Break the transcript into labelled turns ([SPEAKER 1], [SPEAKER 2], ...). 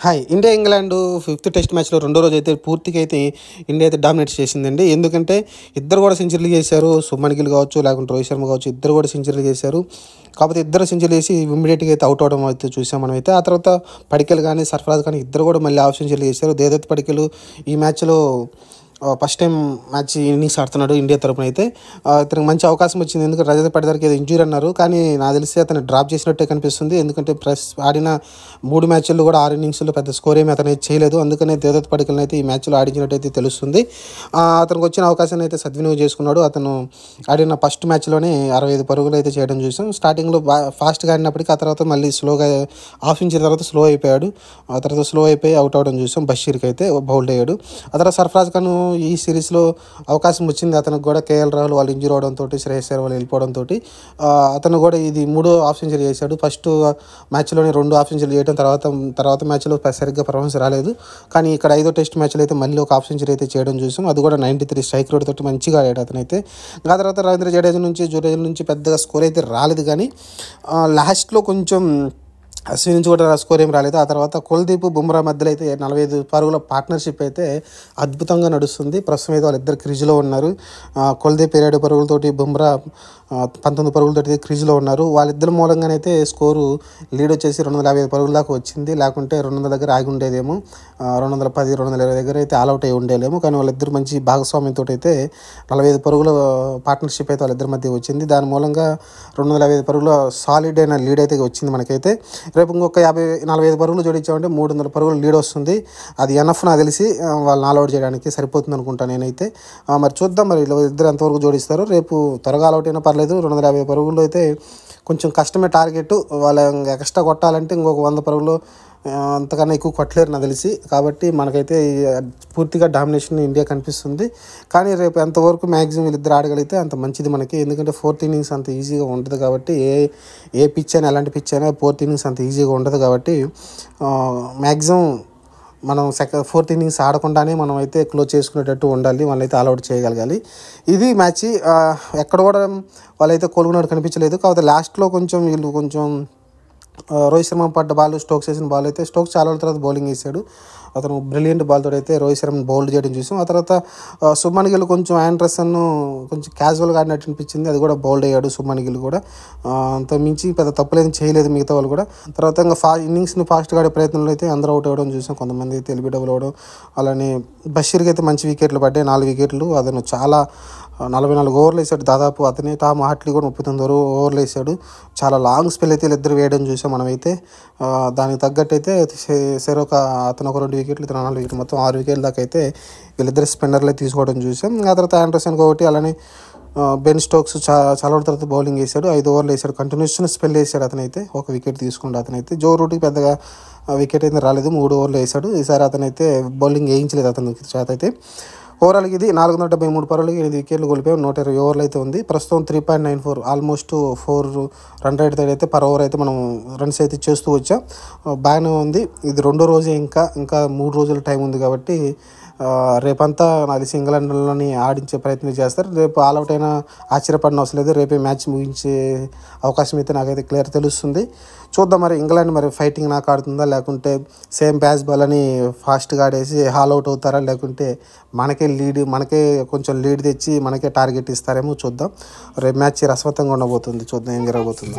[SPEAKER 1] Hi India England fifth test మ్యాచ్లో రెండో రోజు అయితే పూర్తిగా అయితే ఇండియా అయితే డామినేట్ చేసిందండి. ఎందుకంటే ఇద్దరు కూడా సెంచరీలు చేశారు. సుమన్ గిల్ కావచ్చు, లేకుంటే రోహిత్ శర్మ కావచ్చు, ఇద్దరు కూడా సెంచరీలు చేశారు. కాకపోతే ఇద్దరు సెంచరీలు చేసి ఇమ్మీడియట్గా అయితే అవుట్ అవడం అయితే చూసాం మనం అయితే. ఆ తర్వాత పడికల్ కానీ సర్ఫరాజ్ కానీ ఇద్దరు కూడా మళ్ళీ హాఫ్ సెంచరీలు చేశారు. దేవదత్ పడికల్ ఈ మ్యాచ్లో ఫస్ట్ టైం మ్యాచ్ ఇన్నింగ్స్ ఆడుతున్నాడు ఇండియా తరపున అయితే. ఇతనికి మంచి అవకాశం వచ్చింది. ఎందుకంటే రజత్ పడిదార్కి ఏదో ఇంజూరీ అన్నారు, కానీ నాకు తెలిసి అతను డ్రాప్ చేసినట్టే కనిపిస్తుంది. ఎందుకంటే ఆడిన 3 మ్యాచ్ల్లో కూడా 6 ఇన్నింగ్స్లో పెద్ద స్కోర్ ఏమి అతను చేయలేదు. అందుకనే దేవదత్ పడికల్ని అయితే ఈ మ్యాచ్లో ఆడించినట్టయితే తెలుస్తుంది. అతనికి వచ్చిన అవకాశాన్ని అయితే సద్వినియోగం చేసుకున్నాడు. అతను ఆడిన ఫస్ట్ మ్యాచ్లోనే 65 పరుగులు అయితే చేయడం చూసాం. స్టార్టింగ్లో ఫాస్ట్గా ఆడినప్పటికీ ఆ తర్వాత మళ్ళీ స్లోగా హాఫ్ ఇంచ్ తర్వాత స్లో అయిపోయాడు. ఆ తర్వాత స్లో అయిపోయి అవుట్ అవడం చూసాం. బషీర్కి అయితే బౌల్డ్ అయ్యాడు. ఆ తర్వాత సర్ఫరాజ్ ఖాన్ ఈ సిరీస్లో అవకాశం వచ్చింది. అతనికి కూడా కేఎల్ రాహుల్ వాళ్ళు ఇంజూర్ అవడంతో, శ్రేయస్ అయ్యర్ వాళ్ళు వెళ్ళిపోవడంతో అతను కూడా ఇది 3వ హాఫ్ సెంచరీ చేశాడు. ఫస్ట్ మ్యాచ్లోనే 2 హాఫ్ సెంచరీ చేయడం, తర్వాత మ్యాచ్లో సరిగ్గా పర్ఫార్మెన్స్ రాలేదు. కానీ ఇక్కడ 5వ టెస్ట్ మ్యాచ్లో అయితే మళ్ళీ ఒక హాఫ్ సెంచరీ అయితే చేయడం చూసాం. అది కూడా 93 స్ట్రైక్ రేట్ తోటి మంచిగా ఆడాడు అతనైతే. ఆ తర్వాత రవీంద్ర జడేజా నుంచి పెద్దగా స్కోర్ అయితే రాలేదు. కానీ లాస్ట్లో కొంచెం అశ్విన్ నుంచి కూడా స్కోర్ ఏం రాలేదు. ఆ తర్వాత కుల్దీప్ బుమ్రా మధ్యలో అయితే 45 పరుగుల పార్ట్నర్షిప్ అయితే అద్భుతంగా నడుస్తుంది. ప్రస్తుతం అయితే వాళ్ళిద్దరు క్రీజ్లో ఉన్నారు. కుల్దీప్ 27 పరుగులతోటి, బుమ్రా 19 పరుగులతోటి క్రీజ్లో ఉన్నారు. వాళ్ళిద్దరి మూలంగానైతే స్కోరు లీడ్ వచ్చేసి 255 పరుగుల దాకా వచ్చింది. లేకుంటే 200 దగ్గర ఆగి ఉండేదేమో, 210, 220 దగ్గర అయితే ఆల్అవుట్ అయి ఉండేలేమో. కానీ వాళ్ళిద్దరు మంచి భాగస్వామ్యంతో అయితే 45 పరుగుల పార్ట్నర్షిప్ అయితే వాళ్ళిద్దరి మధ్య వచ్చింది. దాని మూలంగా 255 పరుగుల సాలిడ్ అయిన లీడ్ అయితే వచ్చింది మనకైతే. రేపు ఇంకొక 45 పరుగులు జోడించామంటే 300 పరుగులు లీడ్ వస్తుంది. అది ఎనఫ్ నాకు తెలిసి వాళ్ళని ఆల్అవుట్ చేయడానికి సరిపోతుంది అనుకుంటాను నేనైతే. మరి చూద్దాం మరి ఇద్దరు ఎంతవరకు జోడిస్తారు. రేపు త్వరగా ఆల్అవుట్ అయినా పర్లేదు. 250 పరుగులు అయితే కొంచెం కష్టమే టార్గెట్. వాళ్ళ ఎక్స్ట్రా కొట్టాలంటే ఇంకొక 100 పరుగులు అంతకన్నా ఎక్కువ కొట్టలేరు నాకు తెలిసి. కాబట్టి మనకైతే పూర్తిగా డామినేషన్ ఇండియా కనిపిస్తుంది. కానీ రేపు ఎంతవరకు మ్యాక్సిమం వీళ్ళిద్దరు ఆడగలిగితే అంత మంచిది మనకి. ఎందుకంటే 4th ఇన్నింగ్స్ అంత ఈజీగా ఉండదు కాబట్టి, ఏ పిచ్ అయినా ఎలాంటి పిచ్ అయినా 4th ఇన్నింగ్స్ అంత ఈజీగా ఉండదు కాబట్టి మ్యాక్సిమం మనం 4th ఇన్నింగ్స్ ఆడకుండానే మనం అయితే క్లోజ్ చేసుకునేటట్టు ఉండాలి. వాళ్ళైతే ఆల్అవుట్ చేయగలగాలి. ఇది మ్యాచ్. ఎక్కడ కూడా వాళ్ళైతే కోలుకున్నట్టు కనిపించలేదు. కాకపోతే లాస్ట్లో వీళ్ళు కొంచెం రోహిత్ శర్మ పడ్డ బాల్, స్టోక్స్ వేసిన బాల్ అయితే స్టోక్స్ చాలా రోజుల తర్వాత బౌలింగ్ వేసాడు. అతను బ్రిలియంట్ బాల్తో అయితే రోహిత్ శర్మని బౌల్డ్ చేయడం చూసాం. ఆ తర్వాత సుమన్ గిల్ కొంచెం ఆండర్సన్ కొంచెం క్యాజువల్గా ఆడినట్టు అనిపించింది. అది కూడా బౌల్డ్ అయ్యాడు సుమన్ గిల్ కూడా. అంత మించి పెద్ద తప్పులేం చేయలేదు మిగతా వాళ్ళు కూడా. తర్వాత ఇంకా ఇన్నింగ్స్ని ఫాస్ట్గా ఆడే ప్రయత్నంలో అయితే అందరూ అవుట్ అవ్వడం చూసాం. కొంతమంది అయితే ఎలిబిడబుల్ అవ్వడం. అలానే బషీర్కి అయితే మంచి వికెట్లు పడ్డాయి, 4 వికెట్లు. అతను చాలా 44 ఓవర్లు వేసాడు దాదాపు. అతనే టామ్ హార్ట్లీ కూడా 39 ఓవర్లు వేసాడు. చాలా లాంగ్ స్పెల్ అయితే వీళ్ళిద్దరు వేయడం చూసాం మనమైతే. దానికి తగ్గట్టు అయితే అతను ఒక 2 వికెట్లు, ఇతను 4 వికెట్లు, మొత్తం 6 వికెట్ల దాకా అయితే వీళ్ళిద్దరు స్పిన్నర్లే తీసుకోవడం చూసాం. ఆ తర్వాత ఆండర్సన్ ఒకటి, అలానే బెన్ స్టోక్స్ చాలా రోజుల తర్వాత బౌలింగ్ వేసాడు. 5 ఓవర్లు వేసాడు. కంటిన్యూస్ స్పెల్ వేసాడు అతనైతే. 1 వికెట్ తీసుకుంటాడు అతనైతే. జో రూట్కి పెద్దగా వికెట్ అయితే రాలేదు, 3 ఓవర్లు వేసాడు. ఈసారి అతనైతే బౌలింగ్ వేయించలేదు అతని చేత అయితే. ఓవరాల్గా ఇది 473 పరుగులకి 8 వికెట్లు కోల్పోయాం. 120 ఓవర్లు అయితే ఉంది. ప్రస్తుతం 3.94 ఆల్మోస్ట్ 4 రన్ రేట్ అయితే పర్ ఓవర్ అయితే మనం రన్స్ అయితే చేస్తూ వచ్చాం. బాగానే ఉంది. ఇది 2వ రోజే, ఇంకా 3 రోజుల టైం ఉంది కాబట్టి రేపంతా నాకు తెలిసి ఇంగ్లాండ్లోని ఆడించే ప్రయత్నం చేస్తారు. రేపు ఆల్అవుట్ అయినా ఆశ్చర్యపడిన అవసరం లేదు. రేపే మ్యాచ్ ముగించే అవకాశం అయితే నాకైతే క్లియర్ తెలుస్తుంది. చూద్దాం మరి ఇంగ్లాండ్ మరి ఫైటింగ్ నాకు ఆడుతుందా, లేకుంటే సేమ్ బ్యాస్ బాల్ అని ఫాస్ట్గా ఆడేసి ఆల్అవుట్ అవుతారా, లేకుంటే మనకే కొంచెం లీడ్ తెచ్చి మనకే టార్గెట్ ఇస్తారేమో చూద్దాం. రేపు మ్యాచ్ రసవత్తంగా ఉండబోతుంది. చూద్దాం ఏం జరగబోతుంది.